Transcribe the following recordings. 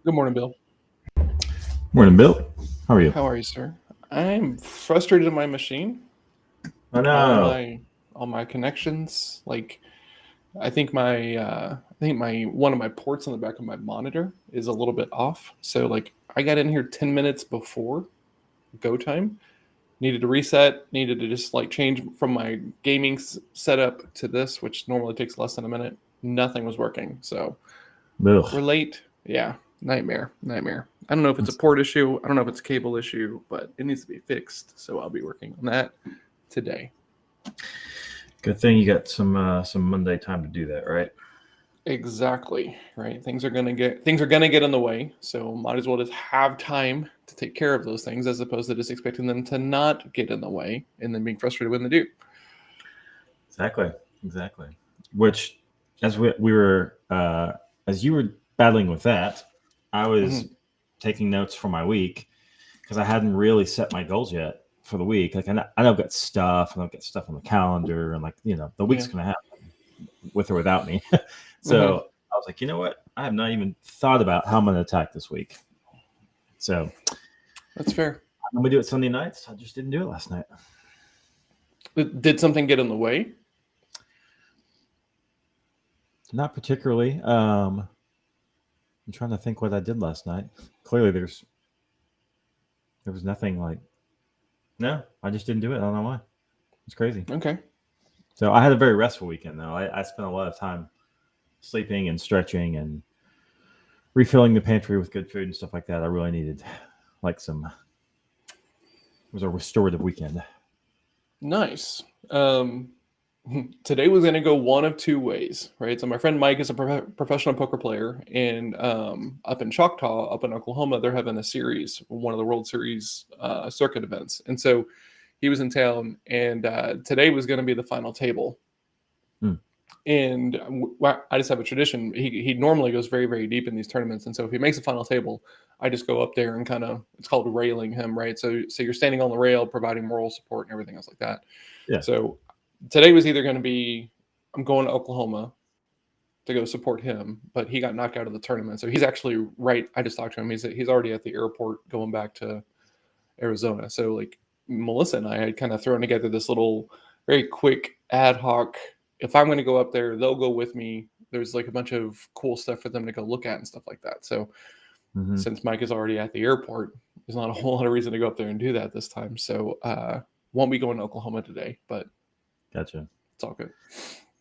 Good morning, Bill. Morning, Bill. How are you? How are you, sir? I'm frustrated in my machine. I All know. my all my connections, like I think my one of my ports on the back of my monitor is a little bit off. So like I got in here 10 minutes before go time. Needed to reset, needed to just like change from my gaming setup to this, which normally takes less than a minute. Nothing was working. So Ugh. we're late. Yeah, nightmare, nightmare. I don't know if it's a That's port issue. I don't know if it's a cable issue, but it needs to be fixed. So I'll be working on that today. good thing you got some Monday time to do that, right? Exactly. Right. Things are gonna get in the way. So might as well just have time to take care of those things as opposed to just expecting them to not get in the way and then being frustrated when they do. Exactly. Exactly. Which, as you were battling with that, I was Hmm. taking notes for my week because I hadn't really set my goals yet for the week. Like I know I've got stuff and I've got stuff on the calendar, and the Yeah. week's gonna happen with or without me. Hmm. So I was like, you know what? I have not even thought about how I'm gonna attack this week. So That's fair. I'm gonna do it Sunday nights. I just didn't do it last night. Did something get in the way? Not particularly. I'm trying to think what I did last night. Clearly, there was nothing like. No, I just didn't do it. I don't know why. It's crazy. Okay. So I had a very restful weekend though. I spent a lot of time sleeping and stretching and refilling the pantry with good food and stuff like that. I really needed like some. It was a restorative weekend. Nice. Today was going to go one of two ways, right? So my friend Mike is a professional poker player, and up in Choctaw, up in Oklahoma, they're having a series, one of the World Series circuit events, and so he was in town, and today was going to be the final table. Mm, And I just have a tradition. He normally goes very very deep in these tournaments, and so if he makes a final table, I just go up there and kind of it's called railing him, right? So you're standing on the rail, providing moral support and everything else like that. yeah. So today was either going to be I'm going to Oklahoma to go support him, but he got knocked out of the tournament. So he's actually right. I just talked to him. He's already at the airport going back to Arizona. So like Melissa and I had kind of thrown together this little very quick ad hoc. If I'm going to go up there, they'll go with me. There's like a bunch of cool stuff for them to go look at and stuff like that. So Hmm. since Mike is already at the airport, there's not a whole lot of reason to go up there and do that this time. So won't be going to Oklahoma today, but Gotcha. it's all good.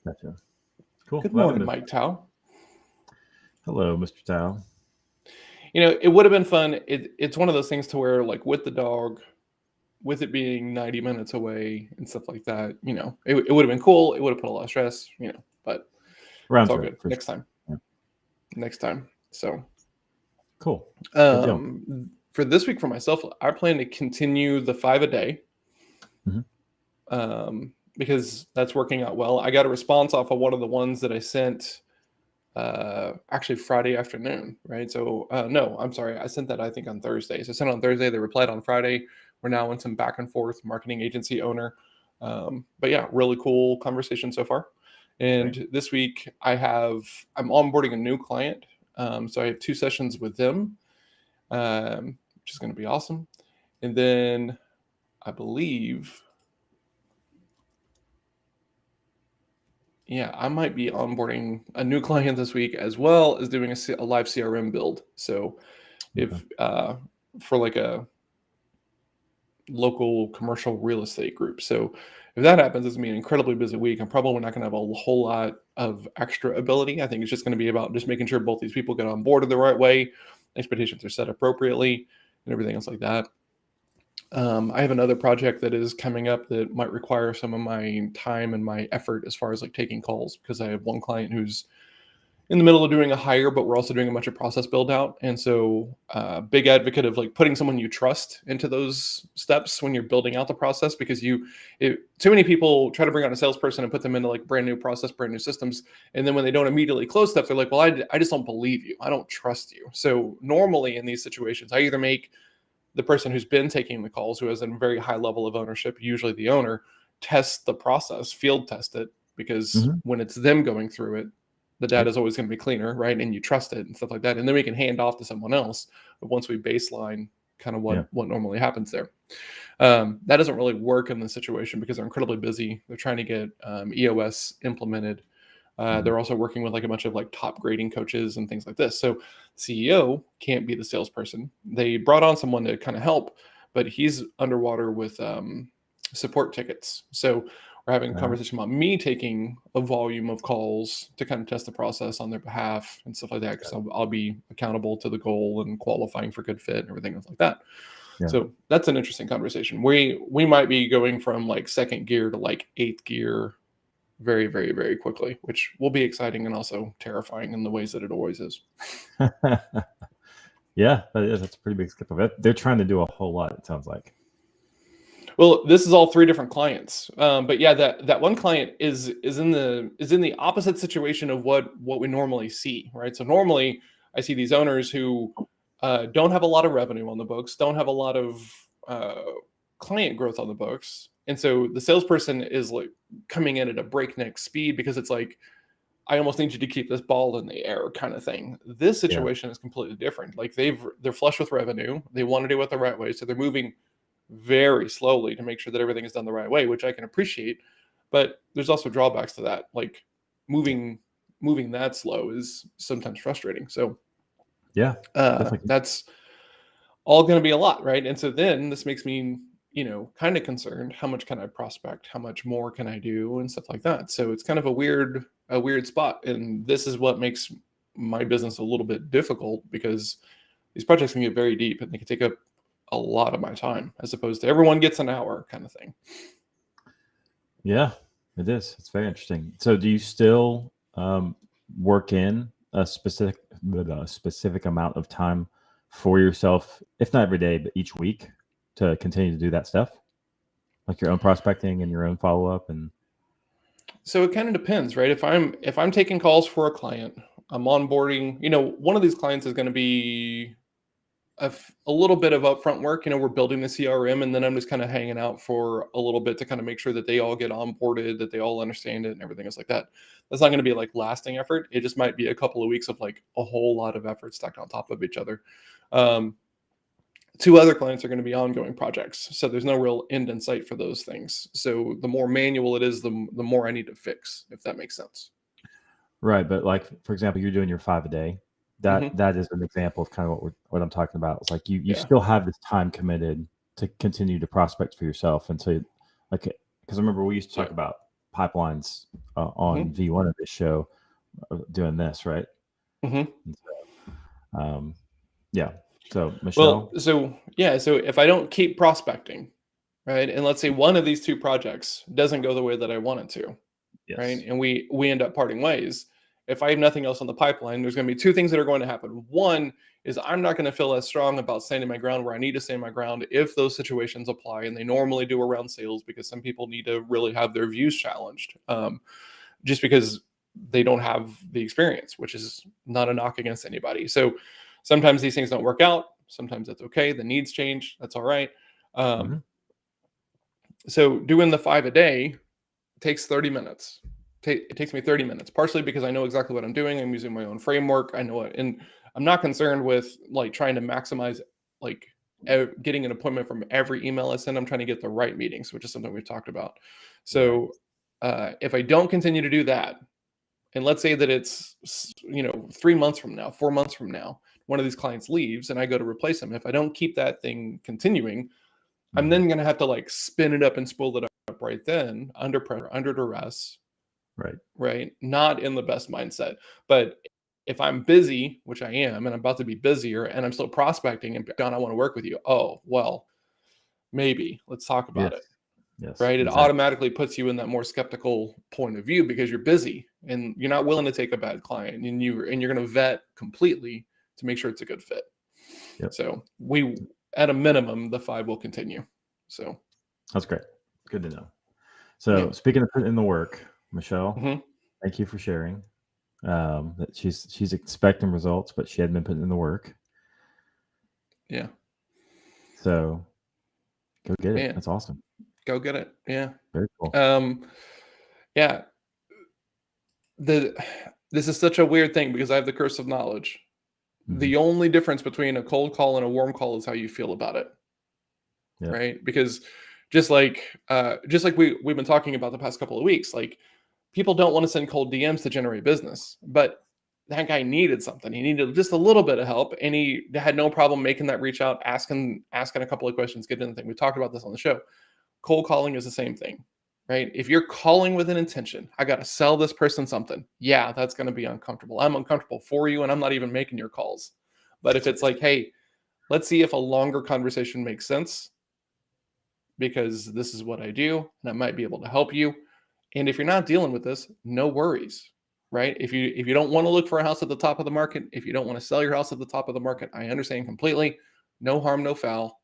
Gotcha. Cool. Good Well, morning, Mike Tao. hello, Mr. Tao. It would have been fun. It's one of those things to where, like, with the dog, with it being 90 minutes away and stuff like that, it would have been cool. It would have put a lot of stress, but it's Round all trip good. for Next sure. time. Yeah. Next time. So, Cool. Good deal. for this week for myself, I plan to continue the 5 a day Hmm. because that's working out well. I got a response off of one of the ones that I sent actually Friday afternoon, right? So no, I'm sorry, I sent that I think on Thursday. So I sent it on Thursday. They replied on Friday. We're now in some back and forth marketing agency owner. But yeah, really cool conversation so far. Great. And this week I'm onboarding a new client. So I have 2 sessions with them, which is going to be awesome. And then I believe, yeah, I might be onboarding a new client this week as well as doing a live CRM build. So Okay. if for like a local commercial real estate group. So if that happens, it's gonna be an incredibly busy week. I'm probably not gonna have a whole lot of extra ability. I think it's just gonna be about just making sure both these people get on board in the right way, expectations are set appropriately, and everything else like that. I have another project that is coming up that might require some of my time and my effort as far as like taking calls because I have one client who's in the middle of doing a hire, but we're also doing a bunch of process build out. And so, big advocate of like putting someone you trust into those steps when you're building out the process because too many people try to bring on a salesperson and put them into like brand new process, brand new systems. And then when they don't immediately close stuff, they're like, well, I just don't believe you. I don't trust you. So, normally in these situations, I either make the person who's been taking the calls, who has a very high level of ownership, usually the owner, test the process, field test it, because Hmm. when it's them going through it, the data is always going to be cleaner, right? And you trust it and stuff like that. And then we can hand off to someone else. But once we baseline kind of what normally happens there. That doesn't really work in this situation because they're incredibly busy. They're trying to get EOS implemented. They're also working with like a bunch of like top grading coaches and things like this. So CEO can't be the salesperson. They brought on someone to kind of help, but he's underwater with support tickets. So we're having a conversation about me taking a volume of calls to kind of test the process on their behalf and stuff like that, because I'll be accountable to the goal and qualifying for good fit and everything else like that. Yeah. So that's an interesting conversation. We might be going from like second gear to like eighth gear very, very, very quickly, which will be exciting and also terrifying in the ways that it always is. Yeah, that's a pretty big skip of it. They're trying to do a whole lot, it sounds like. Well, this is all 3 different clients, but yeah, that one client is in the opposite situation of what we normally see, right? So normally, I see these owners who don't have a lot of revenue on the books, don't have a lot of client growth on the books, and so the salesperson is like coming in at a breakneck speed because it's like, I almost need you to keep this ball in the air kind of thing. This situation is completely different. Like they're flush with revenue, they want to do it the right way, so they're moving very slowly to make sure that everything is done the right way, which I can appreciate. But there's also drawbacks to that. Like moving that slow is sometimes frustrating. So yeah, that's all going to be a lot, right? And so then this makes me, kind of concerned. How much can I prospect? How much more can I do and stuff like that? So it's kind of a weird spot. And this is what makes my business a little bit difficult, because these projects can get very deep and they can take up a lot of my time, as opposed to everyone gets an hour kind of thing. Yeah, it is. It's very interesting. So do you still work in a specific amount of time for yourself, if not every day, but each week, to continue to do that stuff? Like your own prospecting and your own follow-up? And so it kind of depends, right? If I'm taking calls for a client, I'm onboarding, one of these clients is going to be a little bit of upfront work. We're building the CRM, and then I'm just kind of hanging out for a little bit to kind of make sure that they all get onboarded, that they all understand it and everything else like that. That's not going to be like lasting effort. It just might be a couple of weeks of like a whole lot of effort stacked on top of each other. 2 other clients are going to be ongoing projects. So there's no real end in sight for those things. So the more manual it is, the more I need to fix, if that makes sense. Right. But like, for example, you're doing your 5 a day. That is an example of kind of what I'm talking about. It's like you still have this time committed to continue to prospect for yourself. And so like, because I remember we used to talk about pipelines on V1 of this show, doing this, right? So, yeah. So Michelle. Well, so if I don't keep prospecting, right, and let's say one of these 2 projects doesn't go the way that I want it to, right, and we end up parting ways. If I have nothing else on the pipeline, there's going to be 2 things that are going to happen. One is I'm not going to feel as strong about standing my ground where I need to stand my ground if those situations apply, and they normally do around sales, because some people need to really have their views challenged, just because they don't have the experience, which is not a knock against anybody. So sometimes these things don't work out. Sometimes that's okay. The needs change. That's all right. So doing the 5 a day takes 30 minutes. It takes me 30 minutes, partially because I know exactly what I'm doing. I'm using my own framework. I know it. And I'm not concerned with like trying to maximize like getting an appointment from every email I send. I'm trying to get the right meetings, which is something we've talked about. So if I don't continue to do that, and let's say that it's 3 months from now, 4 months from now, one of these clients leaves and I go to replace them. If I don't keep that thing continuing, I'm then going to have to like spin it up and spool it up right then, under pressure, under duress. Right. Not in the best mindset. But if I'm busy, which I am, and I'm about to be busier, and I'm still prospecting, and John, I want to work with you. Oh, well, maybe let's talk about it. Yes. Right. It automatically puts you in that more skeptical point of view because you're busy and you're not willing to take a bad client, and you're going to vet completely to make sure it's a good fit. So at a minimum, the 5 will continue. So that's great. Good to know. So speaking of putting in the work, Michelle, thank you for sharing. That she's expecting results, but she hadn't been putting in the work. Yeah. So go get it. That's awesome. Go get it. Yeah. Very cool. Yeah. This is such a weird thing because I have the curse of knowledge. Mhm. The only difference between a cold call and a warm call is how you feel about it, Yeah. right? Because just like we've been talking about the past couple of weeks, like people don't want to send cold DMs to generate business, but that guy needed something. He needed just a little bit of help, and he had no problem making that reach out, asking a couple of questions, getting the thing. We talked about this on the show. Cold calling is the same thing, right? If you're calling with an intention, I got to sell this person something. Yeah, that's going to be uncomfortable. I'm uncomfortable for you, and I'm not even making your calls. But if it's like, hey, let's see if a longer conversation makes sense because this is what I do and I might be able to help you. And if you're not dealing with this, no worries, right? If you don't want to look for a house at the top of the market, if you don't want to sell your house at the top of the market, I understand completely. No harm, no foul.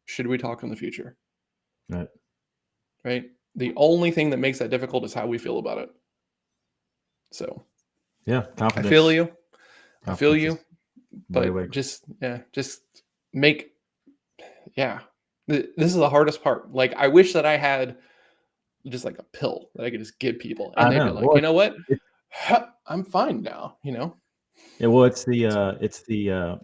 Should we talk in the future? Right. Right? The only thing that makes that difficult is how we feel about it. So Yeah. I feel Confidence. you. I feel Confidence you. is way, But way. just make yeah. This is the hardest part. Like I wish that I had just like a pill that I could just give people and I they'd be know. like, Well, you know what? it, I'm fine now, you know? yeah, well, it's the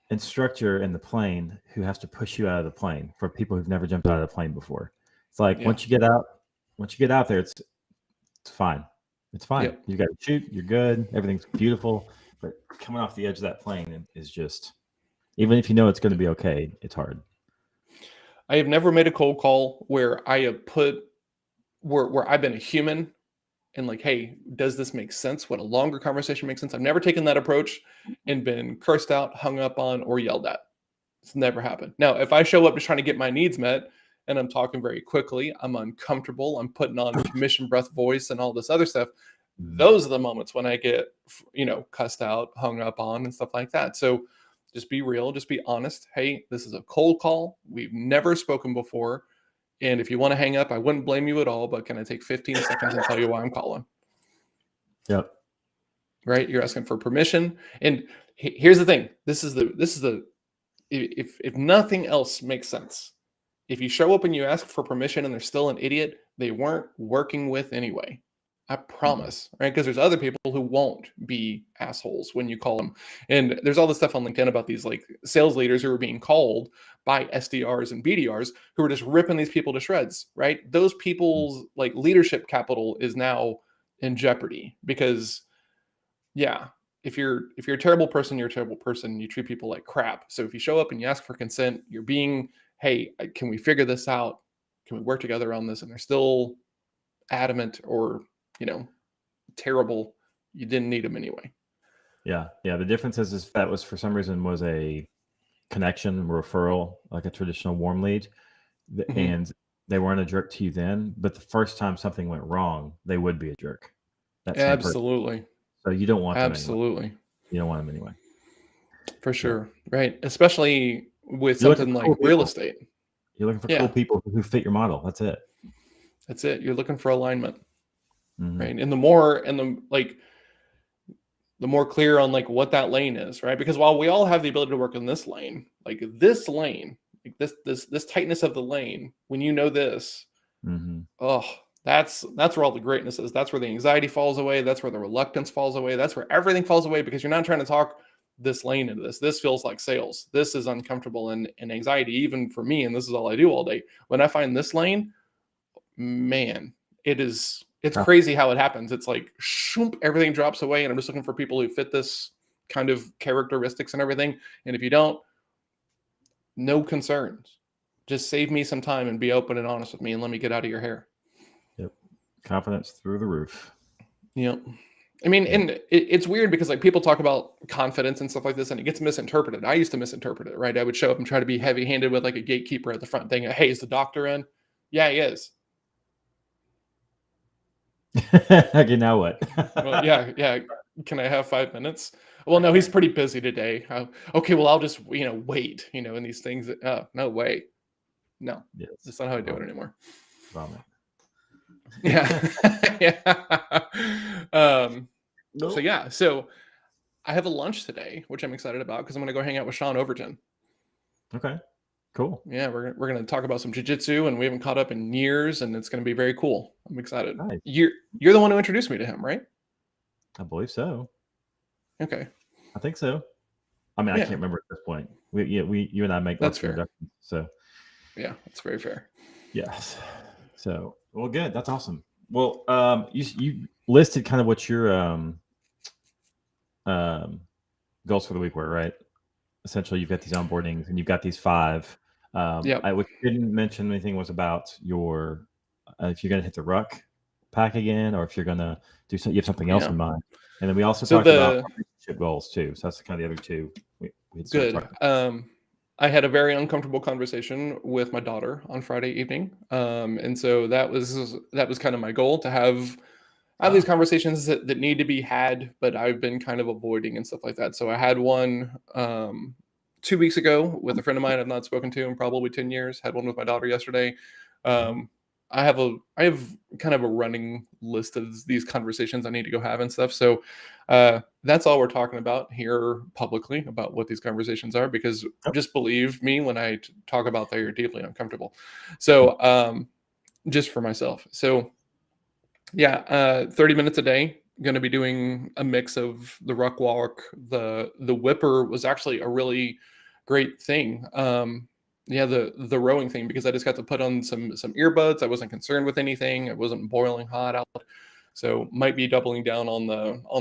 instructor in the plane who has to push you out of the plane for people who've never jumped out of the plane before. It's like Yeah. once you get out there, it's fine. It's fine. Yep. You got to shoot. You're good. Everything's beautiful. But coming off the edge of that plane is just, even if you know it's going to be okay, it's hard. I have never made a cold call where I have put where I've been a human and like, hey, does this make sense? Would a longer conversation make sense? I've never taken that approach and been cursed out, hung up on, or yelled at. It's never happened. Now, if I show up just trying to get my needs met and I'm talking very quickly, I'm uncomfortable, I'm putting on commission breath voice and all this other stuff, those are the moments when I get, cussed out, hung up on, and stuff like that. So just be real, just be honest. Hey, this is a cold call. We've never spoken before. And if you want to hang up, I wouldn't blame you at all, but can I take 15 seconds and tell you why I'm calling? Yep. Right? You're asking for permission. And here's the thing. This is the if nothing else makes sense. If you show up and you ask for permission and they're still an idiot, they weren't working with anyway. I promise, right? Because there's other people who won't be assholes when you call them. And there's all this stuff on LinkedIn about these like sales leaders who are being called by SDRs and BDRs who are just ripping these people to shreds, right? Those people's like leadership capital is now in jeopardy because yeah, if you're a terrible person, you're a terrible person. You treat people like crap. So if you show up and you ask for consent, you're being, hey, can we figure this out? Can we work together on this? And they're still adamant or terrible. You didn't need them anyway. Yeah. Yeah. The difference is if that was for some reason was a connection referral, like a traditional warm lead, Mm-hmm. and they weren't a jerk to you then, but the first time something went wrong, they would be a jerk. That same person. Absolutely. So you don't want them anyway. Absolutely. You don't want them anyway. For So sure. Right. Especially with you're looking something for like cool real people. estate. You're looking for Yeah. cool people who fit your model. That's it. That's it. You're looking for alignment. Mhm. Right. And the more clear on like what that lane is, right? Because while we all have the ability to work in this lane, like this tightness of the lane, when you know this, oh, that's where all the greatness is. That's where the anxiety falls away. That's where the reluctance falls away. That's where everything falls away because you're not trying to talk this lane into this. This feels like sales. This is uncomfortable and anxiety, even for me. And this is all I do all day. When I find this lane, man, it's Huh. crazy how it happens. It's like shoomp, everything drops away, and I'm just looking for people who fit this kind of characteristics and everything. And if you don't, no concerns. Just save me some time and be open and honest with me and let me get out of your hair. Yep. Confidence through the roof. Yep. I mean, and it's weird because like people talk about confidence and stuff like this and it gets misinterpreted. I used to misinterpret it, right? I would show up and try to be heavy handed with like a gatekeeper at the front thing. Hey, is the doctor in? Yeah, he is. Okay, now what? Well, yeah. Can I have 5 minutes? Well, no, he's pretty busy today. Okay, well, I'll just wait. In these things. No way. No, Yes. that's not how I do it anymore. Vomit. Yeah, yeah. So yeah, so I have a lunch today, which I'm excited about because I'm going to go hang out with Sean Overton. Okay, cool. Yeah, we're going to talk about some jiu-jitsu, and we haven't caught up in years, and it's going to be very cool. I'm excited. Nice. You're the one who introduced me to him, right? I believe so. Okay. I think so. I mean, I can't Yeah, remember at this point. You and I make that's lots of fair. introductions. So Yeah, that's very fair. yes. So well, good. That's awesome. Well, you listed kind of what your um goals for the week were, right? Essentially, you've got these onboardings and you've got these five. Yep. What you didn't mention anything was about your if you're going to hit the ruck pack again, or if you're going to do something, you have something else Yeah. in mind. And then we also So talked about the relationship goals too. So that's kind of the other two we'd start good. talking. I had a very uncomfortable conversation with my daughter on Friday evening, and so that was kind of my goal to have these Ah, conversations that need to be had, but I've been kind of avoiding and stuff like that. So I had one 2 weeks ago with a friend of mine I've not spoken to in probably 10 years. Had one with my daughter yesterday. mhm. Um, I have kind of a running list of these conversations I need to go have and stuff. So that's all we're talking about here publicly about what these conversations are, because Yep. just believe me when I talk about that, you're deeply uncomfortable. So just for myself. So yeah, 30 minutes a day. Going to be doing a mix of the ruck walk. The whipper was actually a really great thing. Yeah, the rowing thing, because I just got to put on some earbuds. I wasn't concerned with anything. It wasn't boiling hot out. So might be doubling down on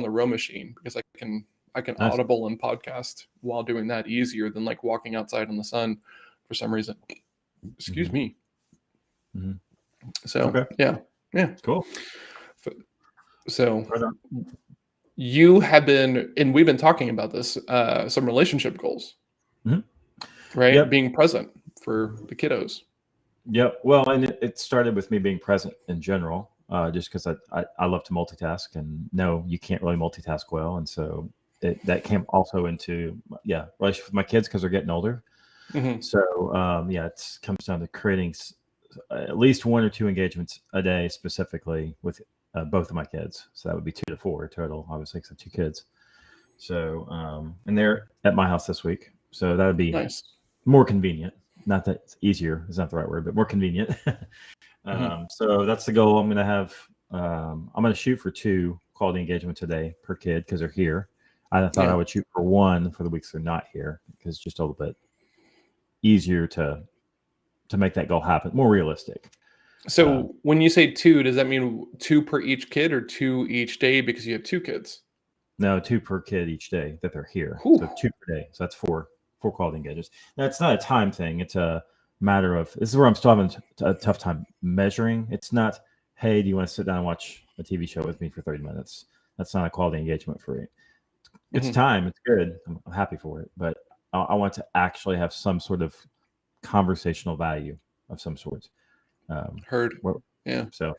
the row machine, because I can Nice. audible and podcast while doing that easier than like walking outside in the sun for some reason. Excuse Hmm. me. Hmm. So Okay. yeah, yeah. Cool. So Right on. you have been, and we've been talking about this, some relationship goals, Mhm. right? Yep. Being present for the kiddos. Yep. Well, and it started with me being present in general, just because I love to multitask, and no, you can't really multitask well, and so that came also into relationship with my kids because they're getting older. Hmm. So it comes down to creating at least one or two engagements a day, specifically with both of my kids. So that would be 2 to 4 total, obviously, because I have 2 kids. So and they're at my house this week, so that would be Nice. more convenient. Not that it's easier is not the right word, but more convenient. Hmm. So that's the goal. I'm going to have. I'm going to shoot for 2 quality engagements a day per kid because they're here. I thought I Yeah. would shoot for 1 for the weeks they're not here because it's just a little bit easier to make that goal happen, more realistic. Um, So when you say two, does that mean two per each kid or two each day because you have two kids? no, 2 per kid each day that they're here. Whew. So 2 per day. So that's four quality engagements. Now it's not a time thing. It's a matter of this is where I'm still having a tough time measuring. It's not, hey, do you want to sit down and watch a TV show with me for 30 minutes? That's not a quality engagement for me. It's Hmm. time. It's good. I'm happy for it, but I want to actually have some sort of conversational value of some sort. Heard. Well, Yeah. so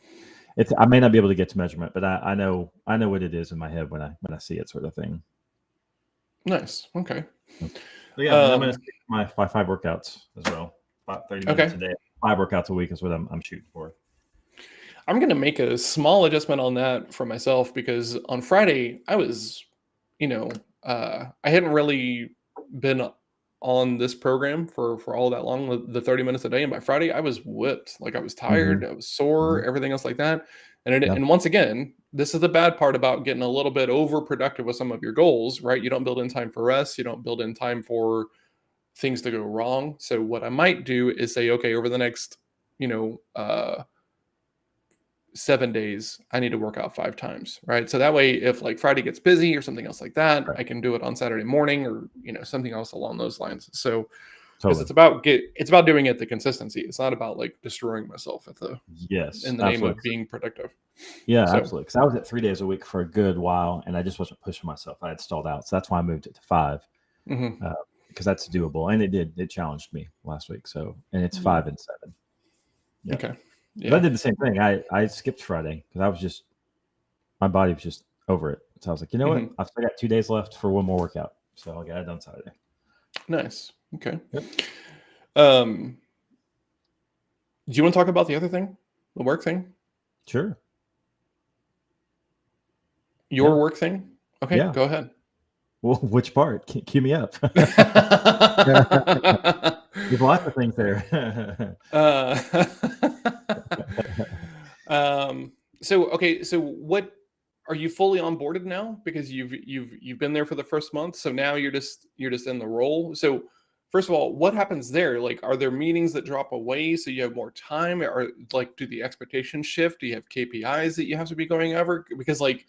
it's I may not be able to get to measurement, but I know what it is in my head when I see it, sort of thing. Nice. Okay. So yeah, and I'm going to Um, stick to my 5 workouts as well. About 30 minutes okay. a day, 5 workouts a week is what I'm shooting for. I'm going to make a small adjustment on that for myself, because on Friday I was, I hadn't really been on this program for all that long, the 30 minutes a day, and by Friday I was whipped. Like I was Hmm. tired, I was sore, Hmm. everything else like that. Yeah, And once again, this is the bad part about getting a little bit overproductive with some of your goals, right? You don't build in time for rest, you don't build in time for things to go wrong. So what I might do is say, okay, over the next, you know, 7 days, I need to work out 5 times, right? So that way, if like Friday gets busy or something else like that, right. I can do it on Saturday morning, or something else along those lines. So because Totally. it's about doing it the consistency. It's not about like destroying myself at the Yes, in the name absolutely. of being productive. Yeah, So absolutely. Because I was at 3 days a week for a good while, and I just wasn't pushing myself. I had stalled out, so that's why I moved it to 5 mhm. because that's doable, and it challenged me last week. So, and it's 5 and 7. Yeah, Okay, but I yeah, did the same thing. I skipped Friday because I was just my body was just over it. So I was like, you know what? hmm, I've still got 2 days left for one more workout, so I got it done Saturday. nice. Okay. Yep. Um, do you want to talk about the other thing, the work thing, Sure. your Yeah. work thing? Okay, Yeah. go ahead. Well, which part? Cue me up. There's lots of things there. uh, so okay, so are you fully onboarded now because you've been there for the first month, so now you're just in the role? So first of all, what happens there? Like, are there meetings that drop away so you have more time, or like do the expectations shift? Do you have KPIs that you have to be going over? Because like,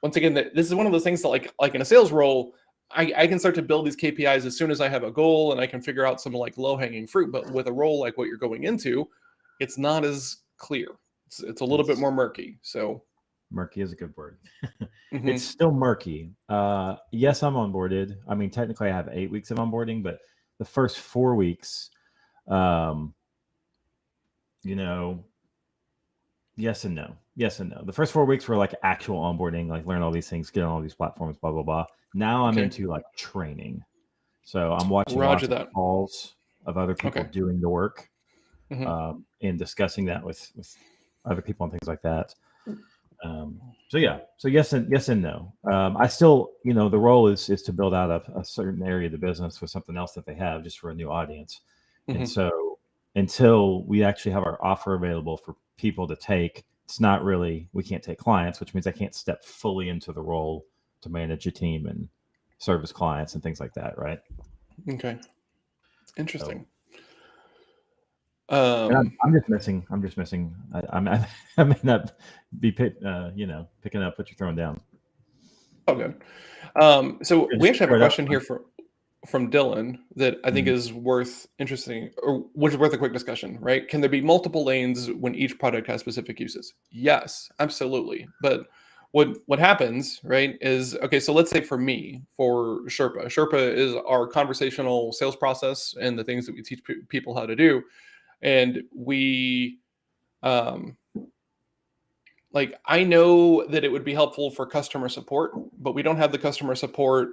once again, this is one of those things that like in a sales role, I can start to build these KPIs as soon as I have a goal and I can figure out some like low hanging fruit. But with a role like what you're going into, it's not as clear. It's a little bit It's more murky. So murky is a good word. It's mhm. still murky. Yes, I'm onboarded. I mean, technically, I have 8 weeks of onboarding, but the first 4 weeks, um, you know, yes and no. Yes and no. The first 4 weeks were like actual onboarding, like learn all these things, get on all these platforms, blah blah blah. Now I'm Okay, into like training. So I'm watching roger lots of that. calls of other people Okay. doing the work, Mhm. and discussing that with other people and things like that. So yeah, so yes and no. I still, the role is to build out a certain area of the business with something else that they have just for a new audience. And Mhm. so until we actually have our offer available for people to take, it's not really, we can't take clients, which means I can't step fully into the role to manage a team and service clients and things like that, right? Okay. So, Interesting. and Um, I'm just missing. I'm just missing. I may not be picking up what you're throwing down. oh, good. So Yeah, we just actually have a straight up. question here from Dylan that I think Mhm. is worth interesting, or which is worth a quick discussion, right? Can there be multiple lanes when each product has specific uses? Yes, absolutely. But what happens, right, is okay, so let's say for me, for Sherpa. Sherpa is our conversational sales process and the things that we teach people how to do. And we um like I know that it would be helpful for customer support, but we don't have the customer support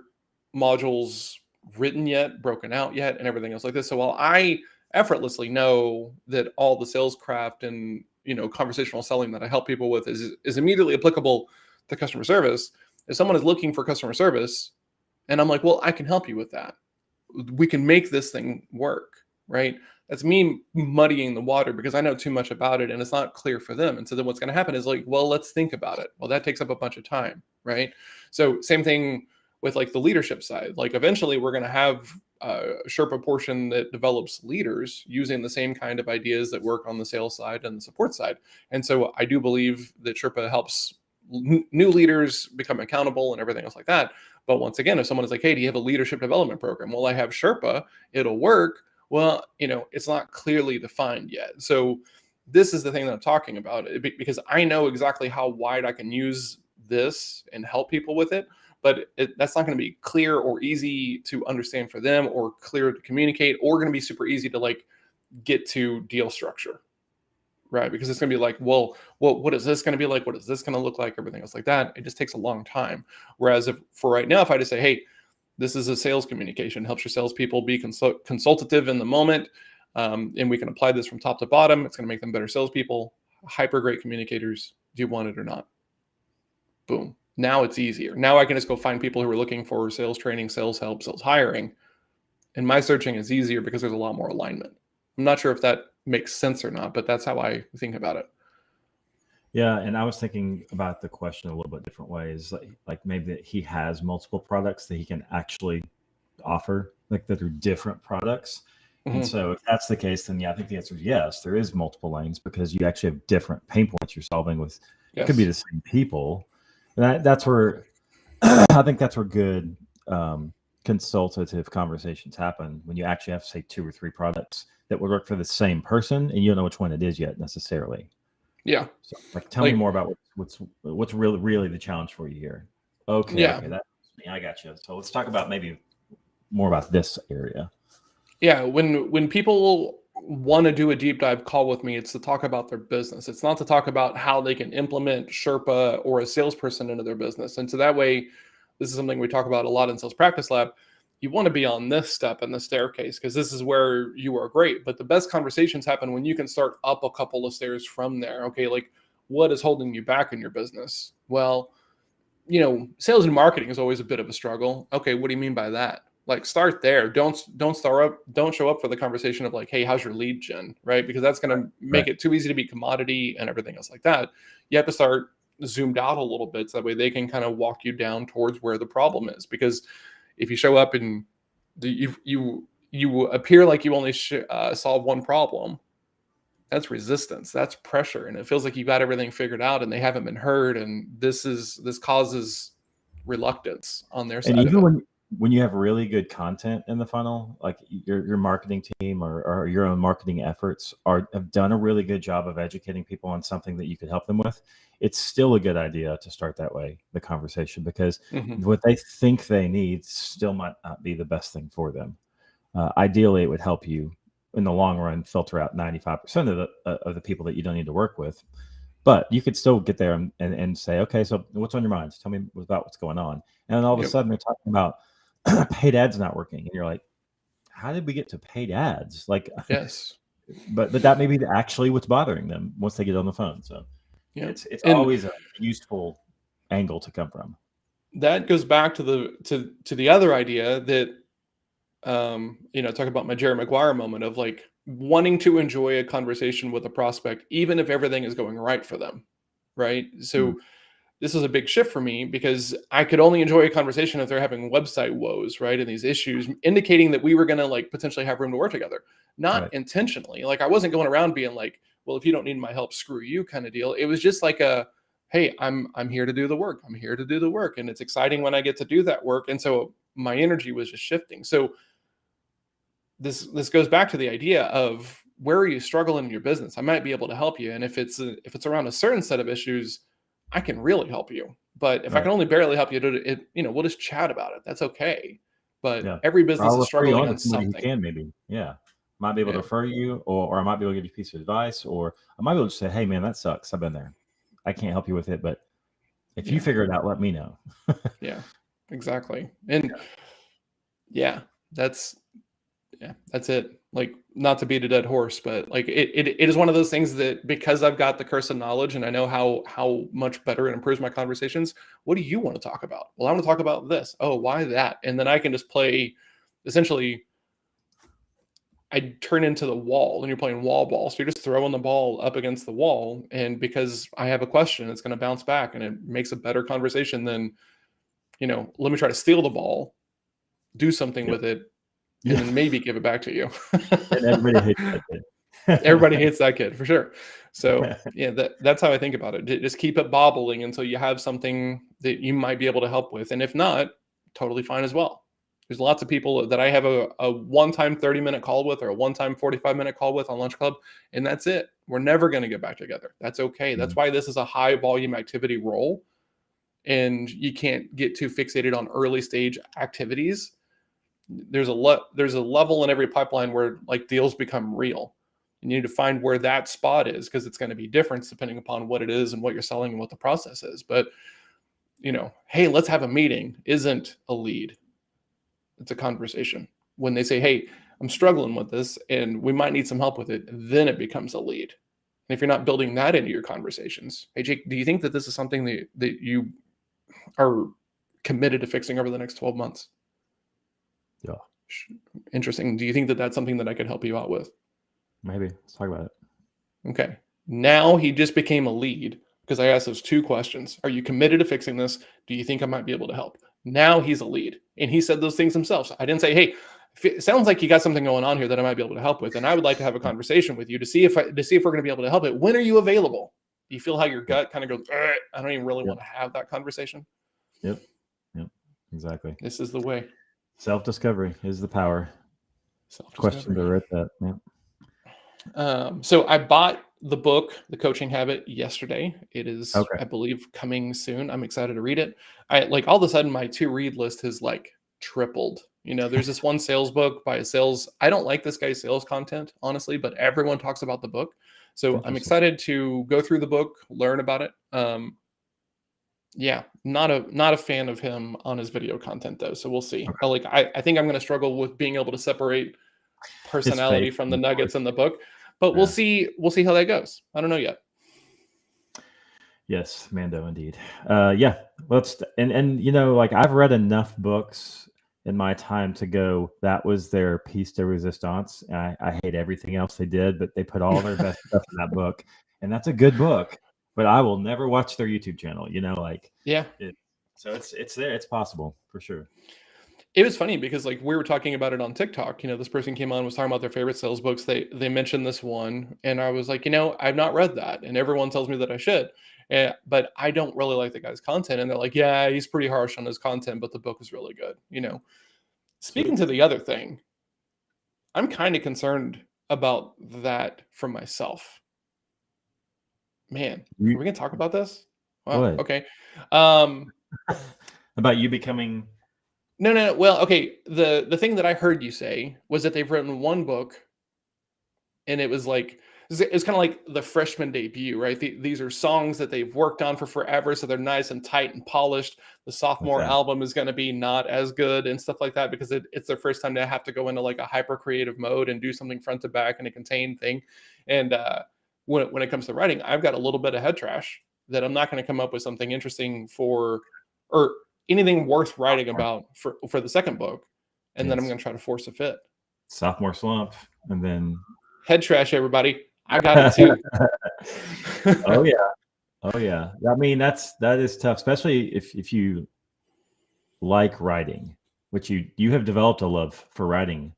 modules written yet, broken out yet, and everything else like this. So while I effortlessly know that all the sales craft and conversational selling that I help people with is immediately applicable to customer service, if someone is looking for customer service and I'm like, well, I can help you with that, we can make this thing work, right? That's me muddying the water because I know too much about it and it's not clear for them. And so then what's going to happen is like, well, let's think about it. Well, that takes up a bunch of time, right? So same thing with like the leadership side. Like eventually we're going to have a Sherpa portion that develops leaders using the same kind of ideas that work on the sales side and the support side. And so I do believe that Sherpa helps new leaders become accountable and everything else like that. But once again, if someone is like, hey, do you have a leadership development program? Well, I have Sherpa, it'll work. Well, it's not clearly defined yet. So this is the thing that I'm talking about because I know exactly how wide I can use this and help people with it. But that's not going to be clear or easy to understand for them or clear to communicate or going to be super easy to like get to deal structure. Right, because it's going to be like, well, what is this going to be like? What is this going to look like? Everything else like that. It just takes a long time. Whereas if for right now, if I just say, hey, this is a sales communication, helps your salespeople be consultative in the moment, and we can apply this from top to bottom. It's going to make them better salespeople, hyper great communicators. Do you want it or not? Boom. Now it's easier. Now I can just go find people who are looking for sales training, sales help, sales hiring, and my searching is easier because there's a lot more alignment. I'm not sure if that makes sense or not, but that's how I think about it. Yeah, and I was thinking about the question a little bit different ways, like maybe that he has multiple products that he can actually offer, like that are different products. And Mhm. so if that's the case, then yeah, I think the answer is yes, there is multiple lanes because you actually have different pain points you're solving with. It could be Yes. the same people. And that's where I think that's where good consultative conversations happen when you actually have, say, 2 or 3 products that would work for the same person and you don't know which one it is yet necessarily. Yeah. So, like, tell me Like, more about what's really the challenge for you here. Okay, yeah. okay, that's me. I got you. So let's talk about maybe more about this area. Yeah. When people want to do a deep dive call with me, it's to talk about their business. It's not to talk about how they can implement Sherpa or a salesperson into their business. And so that way, this is something we talk about a lot in Sales Practice Lab. You want to be on this step in the staircase because this is where you are great. But the best conversations happen when you can start up a couple of stairs from there. Okay, like what is holding you back in your business? Well, sales and marketing is always a bit of a struggle. Okay, what do you mean by that? Like start there. Don't show up for the conversation of like, hey, how's your lead gen, right? Because that's going to make Right. it too easy to be commodity and everything else like that. You have to start zoomed out a little bit, so that way they can kind of walk you down towards where the problem is. Because if you show up and you appear like you only solve one problem, that's resistance, that's pressure, and it feels like you got everything figured out and they haven't been heard, and this causes reluctance on their And side of even it. when you have really good content in the funnel, like your marketing team or your own marketing efforts have done a really good job of educating people on something that you could help them with, it's still a good idea to start that way, the conversation, because Mm-hmm. what they think they need still might not be the best thing for them. Ideally, it would help you in the long run filter out 95% of the people that you don't need to work with. But you could still get there and say, okay, so what's on your mind? Tell me about what's going on. And then all of a Yep. sudden they're talking about paid ads not working. And you're like, how did we get to paid ads? Like, Yes. but that may be actually what's bothering them once they get on the phone. So Yeah. it's And always a useful angle to come from. that goes back to the other idea that talk about my Jerry Maguire moment of like wanting to enjoy a conversation with a prospect, even if everything is going right for them. Right. So this was a big shift for me, because I could only enjoy a conversation if they're having website woes, right? And these issues indicating that we were going to like potentially have room to work together, not Right. intentionally. Like I wasn't going around being like, well, if you don't need my help, screw you kind of deal. It was just like hey, I'm here to do the work. I'm here to do the work. And it's exciting when I get to do that work. And so my energy was just shifting. So this goes back to the idea of, where are you struggling in your business? I might be able to help you. And if it's around a certain set of issues, I can really help you. But if I Right. can only barely help you, we'll just chat about it. That's okay. But Yeah. every Or business I'll is refer you struggling on to on somebody who something. can, maybe. Yeah. Might be able to Yeah. refer you, or I might be able to give you a piece of advice, or I might be able to say, hey, man, that sucks. I've been there. I can't help you with it, but if you Yeah. figure it out, let me know. Yeah. Exactly. And yeah, that's that's it. Like, not to beat a dead horse, but like it is one of those things that, because I've got the curse of knowledge and I know how much better it improves my conversations. What do you want to talk about? Well, I want to talk about this. Oh, why that? And then I can just play, essentially I turn into the wall, and you're playing wall ball. So you're just throwing the ball up against the wall. And because I have a question, it's going to bounce back, and it makes a better conversation than, let me try to steal the ball, do something Yep. with it, and Yeah. then maybe give it back to you. And everybody hates that Everybody kid. hates that kid for sure. So yeah, that's how I think about it. Just keep it bobbling until you have something that you might be able to help with. And if not, totally fine as well. There's lots of people that I have a one-time 30-minute call with, or a one-time 45-minute call with on Lunch Club, and that's it. We're never going to get back together. That's okay. That's Mhm. why this is a high volume activity role. And you can't get too fixated on early stage activities. There's a level in every pipeline where like deals become real. You need to find where that spot is, because it's going to be different depending upon what it is and what you're selling and what the process is. But hey, let's have a meeting isn't a lead. It's a conversation. When they say, hey, I'm struggling with this and we might need some help with it, then it becomes a lead. And if you're not building that into your conversations, hey Jake, do you think that this is something that you are committed to fixing over the next 12 months? Yeah. Interesting. Do you think that that's something that I could help you out with? Maybe. Let's talk about it. Okay. Now he just became a lead because I asked those two questions. Are you committed to fixing this? Do you think I might be able to help? Now he's a lead. And he said those things himself. So I didn't say, hey, it sounds like you got something going on here that I might be able to help with. And I would like to have a conversation with you to see if we're going to be able to help it. When are you available? Do you feel how your gut kind of goes, I don't even really Yep. want to have that conversation? Yep. Yep. Exactly. This is the way. Self-discovery is the power. Question to Self-discovery. write that. Yeah. So I bought the book, The Coaching Habit, yesterday. It is, Okay. I believe, coming soon. I'm excited to read it. I like all of a sudden my to read list has like tripled. There's this one sales book by a sales. I don't like this guy's sales content, honestly, but everyone talks about the book. So I'm Interesting. excited to go through the book, learn about it. Yeah, not a fan of him on his video content though. So we'll see. Okay. I think I'm going to struggle with being able to separate His faith personality from the and nuggets voice. in the book, but we'll Yeah. see how that goes. I don't know yet. Yes, Mando, indeed. Yeah. Let's and like I've read enough books in my time to go, that was their piece de resistance. I hate everything else they did, but they put all their best stuff in that book, and that's a good book. but I will never watch their YouTube channel. Like Yeah. it. So it's there. It's possible for sure. It was funny because like we were talking about it on TikTok. This person came on, was talking about their favorite sales books. They mentioned this one, and I was like, I've not read that, and everyone tells me that I should, but I don't really like the guy's content. And they're like, yeah, he's pretty harsh on his content, but the book is really good. Speaking Sweet. to the other thing, I'm kind of concerned about that for myself. Man, are we gonna talk about this? Wow. What? Okay. About you becoming? No. Well, okay. The thing that I heard you say was that they've written one book, and it was like it's kind of like the freshman debut, right? These are songs that they've worked on for forever, so they're nice and tight and polished. The sophomore Okay. album is going to be not as good and stuff like that because it's their first time to have to go into like a hyper creative mode and do something front to back in a contained thing. And when it comes to writing, I've got a little bit of head trash that I'm not going to come up with something interesting for or anything worth writing about for the second book, and then I'm Yes. going to try to force a fit. Sophomore slump, and then Head trash, everybody. I got it too. Oh yeah. I mean, that is tough, especially if you like writing, which you have developed a love for writing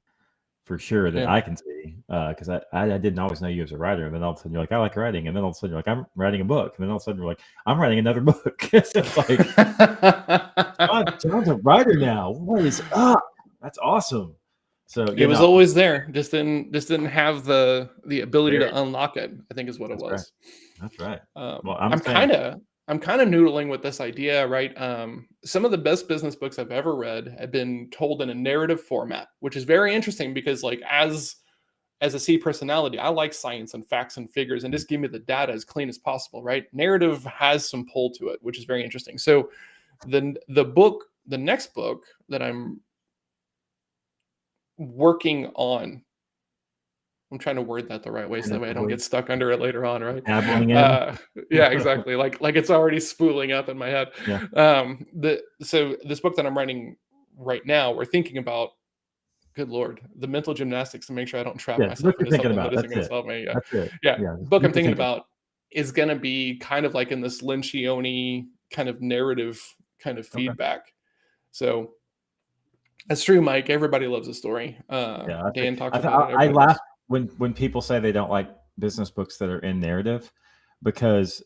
for sure that Yeah. I can see. Because I didn't always know you as a writer, and then all of a sudden you're like, I like writing, and then all of a sudden you're like, I'm writing a book, and then all of a sudden you're like, I'm writing another book. So it's like John's a writer now. What is up? That's awesome. So It was always there, just didn't have the ability to unlock it, I think is what it That's right. was. That's right. Well, I'm kind of noodling with this idea, right? Some of the best business books I've ever read have been told in a narrative format, which is very interesting because like as a C personality, I like science and facts and figures and just give me the data as clean as possible, right? Narrative has some pull to it, which is very interesting. So the next book that I'm working on, I'm trying to word that the right way so that way I don't get stuck under it later on, right? dabbling in. Yeah, exactly. Like it's already spooling up in my head. Yeah. So this book that I'm writing right now, we're thinking about, good Lord, the mental gymnastics to make sure I don't trap myself into something that isn't going to solve me. That's it. Yeah. Book I'm thinking about is going to be kind of like in this Lynchione kind of narrative kind of feedback. So that's true, Mike. Everybody loves a story. Dan talks about it. I laugh when people say they don't like business books that are in narrative, because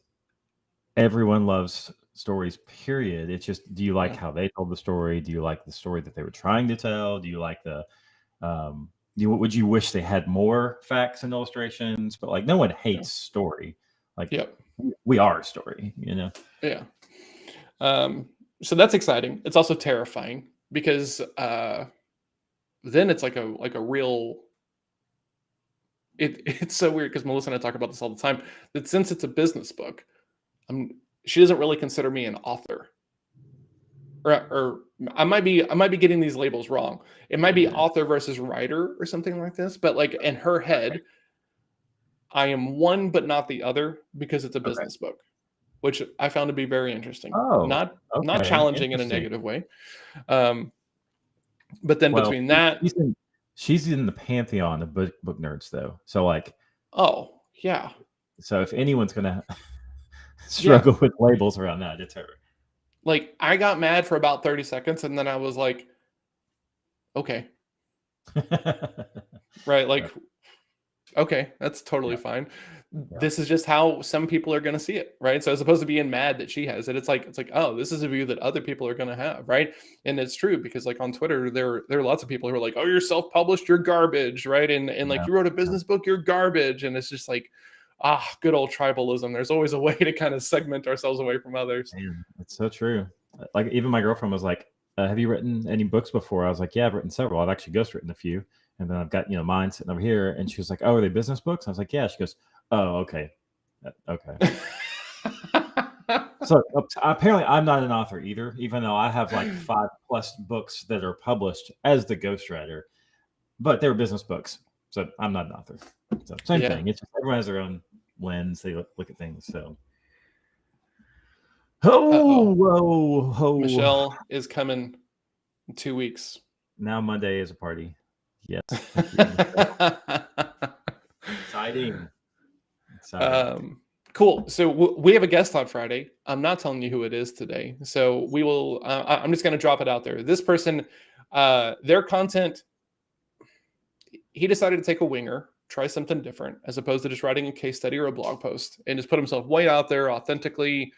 everyone loves stories, period. It's just, do you like how they told the story? Do you like the story that they were trying to tell? Do you like the would you wish they had more facts and illustrations? But like, no one hates story. Like, we are a story, Yeah. So that's exciting. It's also terrifying because then it's like a real. It's so weird because Melissa and I talk about this all the time. That since it's a business book, she doesn't really consider me an author. Or I might be getting these labels wrong. It might be author versus writer or something like this. But like in her head, I am one but not the other because it's a business book, which I found to be very interesting. Not challenging in a negative way. But then between that, she's in the pantheon of book nerds, though. So like, oh yeah. So if anyone's gonna struggle with labels around that, it's her. Like, I got mad for about 30 seconds, and then I was like, okay. Right, like, okay, that's totally fine. This is just how some people are going to see it, right? So as opposed to being mad that she has it, it's like, oh, this is a view that other people are going to have, right? And it's true because like on Twitter, there are lots of people who are like, oh, you're self-published, you're garbage, right? And like, you wrote a business book, you're garbage. And it's just like, good old tribalism. There's always a way to kind of segment ourselves away from others. Man, it's so true. Like, even my girlfriend was like, have you written any books before? I was like, yeah, I've written several. I've actually ghostwritten a few. And then I've got, mine sitting over here. And she was like, oh, are they business books? I was like, yeah. She goes, oh, okay. Okay. So apparently I'm not an author either, even though I have like 5+ books that are published as the ghostwriter, but they were business books. So I'm not an author. So same thing. It's just, everyone has their own lens. They look at things. So. Whoa. Michelle is coming in 2 weeks. Now Monday is a party. Yes. Exciting. Cool. So we have a guest on Friday. I'm not telling you who it is today. So we will. I'm just going to drop it out there. This person, their content, he decided to take a winger, try something different, as opposed to just writing a case study or a blog post, and just put himself way out there, authentically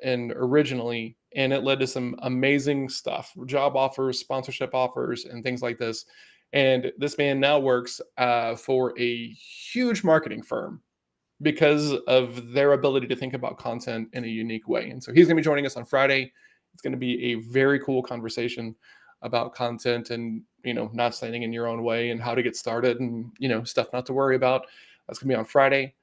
and originally. And it led to some amazing stuff: job offers, sponsorship offers, and things like this. And this man now works for a huge marketing firm because of their ability to think about content in a unique way. And so he's going to be joining us on Friday. It's going to be a very cool conversation about content and, not standing in your own way and how to get started and, stuff not to worry about. That's going to be on Friday.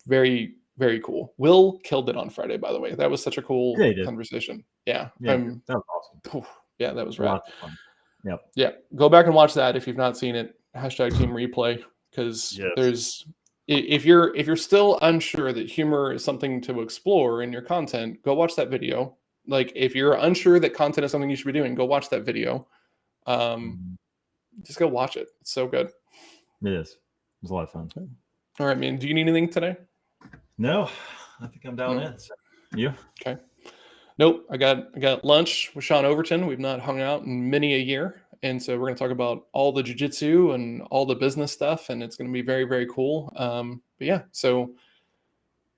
Very, very cool. Will killed it on Friday, by the way. That was such a cool conversation. Yeah. Yeah, that was awesome. Yeah, that was rad. Lots of fun. Yep. Yeah. Go back and watch that if you've not seen it. #team replay. Because there's, if you're still unsure that humor is something to explore in your content, go watch that video. Like, if you're unsure that content is something you should be doing, go watch that video. Just go watch it. It's so good. It is. It was a lot of fun. All right, man. Do you need anything today? No, I think I'm down in. So. You? Okay. Nope. I got lunch with Sean Overton. We've not hung out in many a year. And so we're going to talk about all the jiu-jitsu and all the business stuff. And it's going to be very, very cool. But yeah, so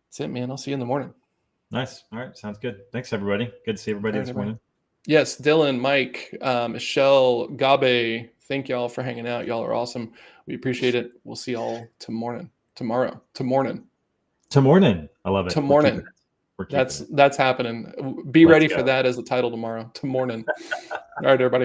that's it, man. I'll see you in the morning. Nice. All right. Sounds good. Thanks, everybody. Good to see everybody this morning. Yes. Dylan, Mike, Michelle, Gabe, thank y'all for hanging out. Y'all are awesome. We appreciate it. We'll see y'all tomorrow. To morning. I love it. To morning. That's happening. Be ready for that as the title tomorrow. To morning. All right, everybody.